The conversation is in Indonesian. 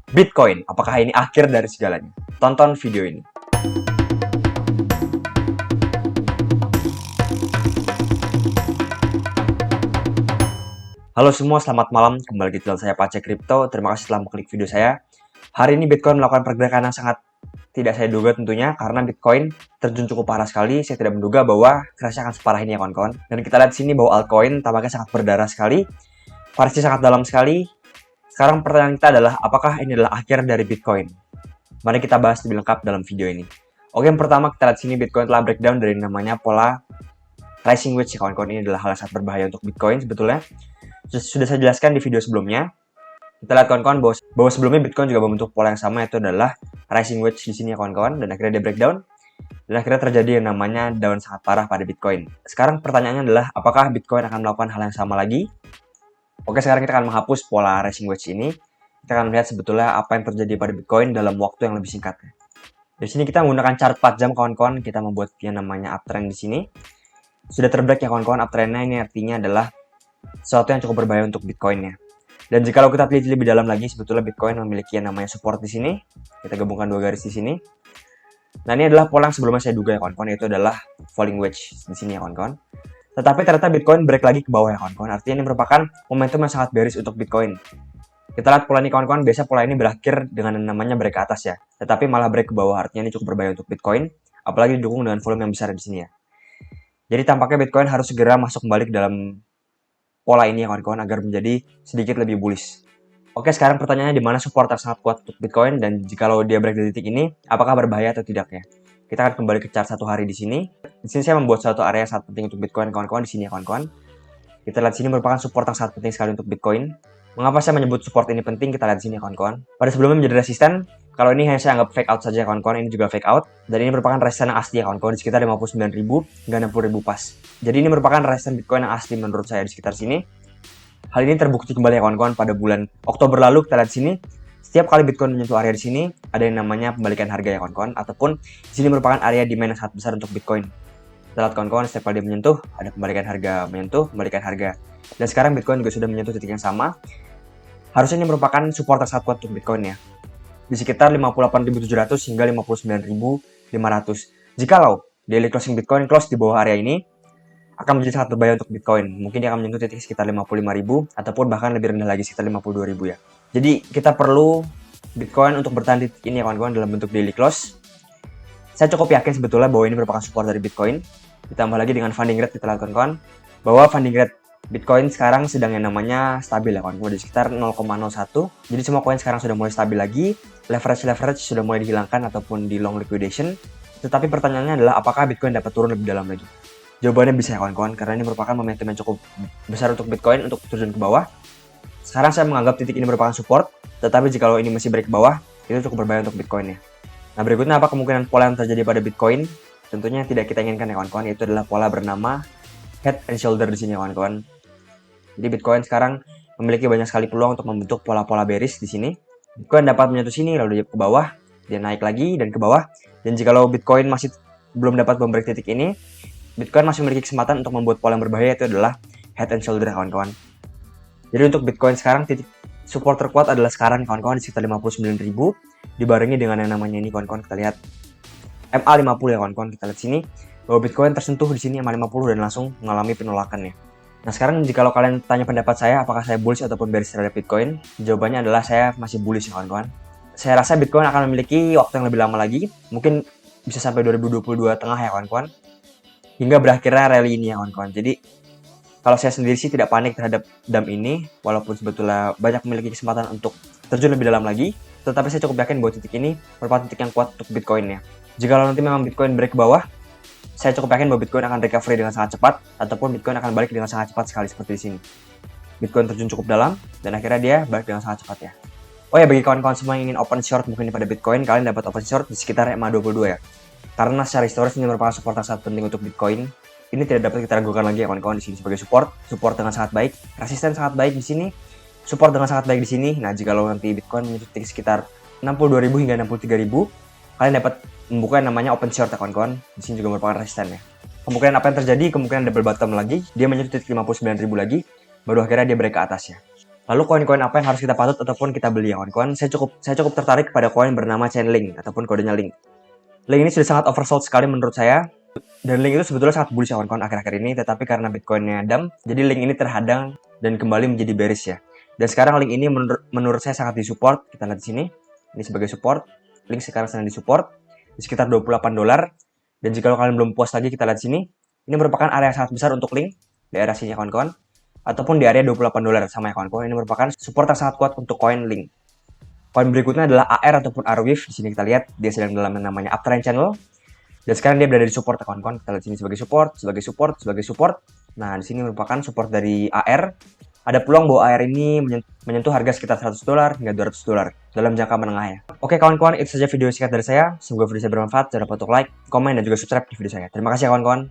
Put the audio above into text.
Bitcoin, apakah ini akhir dari segalanya? Tonton video ini. Halo semua, selamat malam. Kembali di channel saya Pace Crypto. Terima kasih telah mengklik video saya. Hari ini Bitcoin melakukan pergerakan yang sangat tidak saya duga tentunya, karena Bitcoin terjun cukup parah sekali. Saya tidak menduga bahwa crash akan separah ini ya kawan-kawan. Dan kita lihat di sini bahwa altcoin tampaknya sangat berdarah sekali. Variasinya sangat dalam sekali. Sekarang pertanyaan kita adalah, apakah ini adalah akhir dari Bitcoin? Mari kita bahas lebih lengkap dalam video ini. Oke, yang pertama kita lihat sini Bitcoin telah breakdown dari namanya pola rising wedge ya kawan-kawan. Ini adalah hal yang sangat berbahaya untuk Bitcoin sebetulnya. Sudah saya jelaskan di video sebelumnya. Kita lihat kawan-kawan bahwa sebelumnya Bitcoin juga membentuk pola yang sama, yaitu adalah rising wedge di sini ya kawan-kawan, dan akhirnya dia breakdown. Dan akhirnya terjadi yang namanya down sangat parah pada Bitcoin. Sekarang pertanyaannya adalah, apakah Bitcoin akan melakukan hal yang sama lagi? Oke, sekarang kita akan menghapus pola rising wedge ini. Kita akan melihat sebetulnya apa yang terjadi pada Bitcoin dalam waktu yang lebih singkat. Di sini kita menggunakan chart 4 jam kawan-kawan. Kita membuat yang namanya uptrend di sini. Sudah terbreak ya kawan-kawan. Uptrendnya ini artinya adalah sesuatu yang cukup berbahaya untuk Bitcoin-nya. Dan jika kita teliti lebih dalam lagi, sebetulnya Bitcoin memiliki yang namanya support di sini. Kita gabungkan dua garis di sini. Nah, ini adalah pola yang sebelumnya saya duga ya kawan-kawan, yaitu adalah falling wedge di sini ya kawan-kawan. Tetapi ternyata Bitcoin break lagi ke bawah ya kawan-kawan. Artinya ini merupakan momentum yang sangat bearish untuk Bitcoin. Kita lihat pola ini kawan-kawan, biasa pola ini berakhir dengan yang namanya break ke atas ya. Tetapi malah break ke bawah, artinya ini cukup berbahaya untuk Bitcoin. Apalagi didukung dengan volume yang besar di sini ya. Jadi tampaknya Bitcoin harus segera masuk kembali ke dalam pola ini ya kawan-kawan, agar menjadi sedikit lebih bullish. Oke, sekarang pertanyaannya di mana support yang sangat kuat untuk Bitcoin, dan jikalau dia break di titik ini, apakah berbahaya atau tidak ya? Kita akan kembali ke chart 1 hari di sini. Di sini saya membuat suatu area yang sangat penting untuk Bitcoin kawan-kawan di sini ya kawan-kawan. Kita lihat sini merupakan support yang sangat penting sekali untuk Bitcoin. Mengapa saya menyebut support ini penting? Kita lihat di sini ya kawan-kawan. Pada sebelumnya menjadi resisten, kalau ini hanya saya anggap fake out saja kawan-kawan, ini juga fake out. Dan ini merupakan resisten yang asli ya kawan-kawan, di sekitar 59.000 hingga 60.000 pas. Jadi ini merupakan resisten Bitcoin yang asli menurut saya di sekitar sini. Hal ini terbukti kembali ya kawan-kawan pada bulan Oktober lalu. Kita lihat di sini, setiap kali Bitcoin menyentuh area di sini, ada yang namanya pembalikan harga ya kawan-kawan, ataupun di sini merupakan area demand yang sangat besar untuk Bitcoin. Kita lihat kawan-kawan, setiap kali dia menyentuh, ada pembalikan harga, menyentuh, pembalikan harga. Dan sekarang Bitcoin juga sudah menyentuh titik yang sama. Harusnya ini merupakan support yang sangat kuat untuk Bitcoin ya. Di sekitar 58.700 hingga 59.500. Jikalau daily closing Bitcoin close di bawah area ini, akan menjadi sangat berbahaya untuk Bitcoin. Mungkin dia akan menyentuh titik sekitar 55.000 ataupun bahkan lebih rendah lagi sekitar 52.000 ya. Jadi kita perlu Bitcoin untuk bertahan di titik ini ya kawan-kawan dalam bentuk daily close. Saya cukup yakin sebetulnya bahwa ini merupakan support dari Bitcoin. Ditambah lagi dengan funding rate, kita lihat kawan-kawan bahwa funding rate Bitcoin sekarang sedang yang namanya stabil ya kawan-kawan, di sekitar 0,01. Jadi semua koin sekarang sudah mulai stabil lagi. Leverage sudah mulai dihilangkan ataupun di long liquidation. Tetapi pertanyaannya adalah, apakah Bitcoin dapat turun lebih dalam lagi? Jawabannya bisa ya kawan-kawan, karena ini merupakan momentum yang cukup besar untuk Bitcoin untuk turun ke bawah. Sekarang saya menganggap titik ini merupakan support, tetapi jika ini masih break ke bawah, itu cukup berbahaya untuk Bitcoin ya. Nah, berikutnya apa kemungkinan pola yang terjadi pada Bitcoin? Tentunya tidak kita inginkan ya kawan-kawan, yaitu adalah pola bernama head and shoulder di sini ya kawan-kawan. Jadi Bitcoin sekarang memiliki banyak sekali peluang untuk membentuk pola-pola bearish di sini. Bitcoin dapat menyentuh sini, lalu dia ke bawah, dia naik lagi dan ke bawah. Dan jikalau Bitcoin masih belum dapat membreak titik ini, Bitcoin masih memiliki kesempatan untuk membuat pola yang berbahaya, itu adalah head and shoulder kawan-kawan. Jadi untuk Bitcoin sekarang titik support terkuat adalah sekarang kawan-kawan di sekitar 59.000, dibarengi dengan yang namanya ini kawan-kawan. Kita lihat MA50 ya kawan-kawan. Kita lihat sini bahwa Bitcoin tersentuh di sini MA50 dan langsung mengalami penolakan ya. Nah, sekarang jika kalian tanya pendapat saya apakah saya bullish ataupun bearish terhadap Bitcoin, jawabannya adalah saya masih bullish ya kawan-kawan. Saya rasa Bitcoin akan memiliki waktu yang lebih lama lagi, mungkin bisa sampai 2022 tengah ya kawan-kawan, hingga berakhirnya rally ini ya kawan-kawan. Jadi kalau saya sendiri sih tidak panik terhadap dump ini, walaupun sebetulnya banyak memiliki kesempatan untuk terjun lebih dalam lagi, tetapi saya cukup yakin bahwa titik ini merupakan titik yang kuat untuk Bitcoin ya. Jika nanti memang Bitcoin break ke bawah, saya cukup yakin bahwa Bitcoin akan recovery dengan sangat cepat, ataupun Bitcoin akan balik dengan sangat cepat sekali seperti di sini. Bitcoin terjun cukup dalam, dan akhirnya dia balik dengan sangat cepat ya. Oh ya, bagi kawan-kawan semua yang ingin open short mungkin pada Bitcoin, kalian dapat open short di sekitar MA22 ya. Karena secara historis ini merupakan support yang sangat penting untuk Bitcoin. Ini tidak dapat kita ragukan lagi ya kawan-kawan, di sini sebagai support dengan sangat baik, resisten sangat baik di sini, support dengan sangat baik di sini. Nah, jika nanti Bitcoin menyentuh titik sekitar 62.000 hingga 63.000, kalian dapat membuka yang namanya open short ya kawan-kawan. Di sini juga merupakan resisten ya. Kemungkinan apa yang terjadi? Kemungkinan double bottom lagi, dia menyentuh titik 59.000 lagi, baru akhirnya dia break ke atas ya. Lalu koin-koin apa yang harus kita patut ataupun kita beli ya kawan-kawan? Saya cukup tertarik pada koin bernama Chainlink ataupun kodenya Link. Link ini sudah sangat oversold sekali menurut saya. Dan Link itu sebetulnya sangat bullish ya kawan-kawan akhir-akhir ini, tetapi karena Bitcoinnya dump, jadi Link ini terhadang dan kembali menjadi bearish ya. Dan sekarang Link ini menurut saya sangat disupport. Kita lihat di sini. Ini sebagai support. Link sekarang sedang disupport di sekitar $28. Dan jika kalian belum puas lagi, kita lihat di sini. Ini merupakan area yang sangat besar untuk Link di area sini ya kawan-kawan. Ataupun di area $28 sama ya kawan-kawan. Ini merupakan support yang sangat kuat untuk koin Link. Koin berikutnya adalah AR ataupun Arweave. Di sini kita lihat dia sedang dalam yang namanya uptrend channel. Dan sekarang dia berada di support ya kawan-kawan. Kita lihat sini sebagai support, sebagai support, sebagai support. Nah, di sini merupakan support dari AR. Ada peluang bahwa AR ini menyentuh harga sekitar $100 hingga $200 dalam jangka menengah ya. Oke kawan-kawan, itu saja video singkat dari saya. Semoga video saya bermanfaat. Jangan lupa untuk like, komen, dan juga subscribe di video saya. Terima kasih ya kawan-kawan.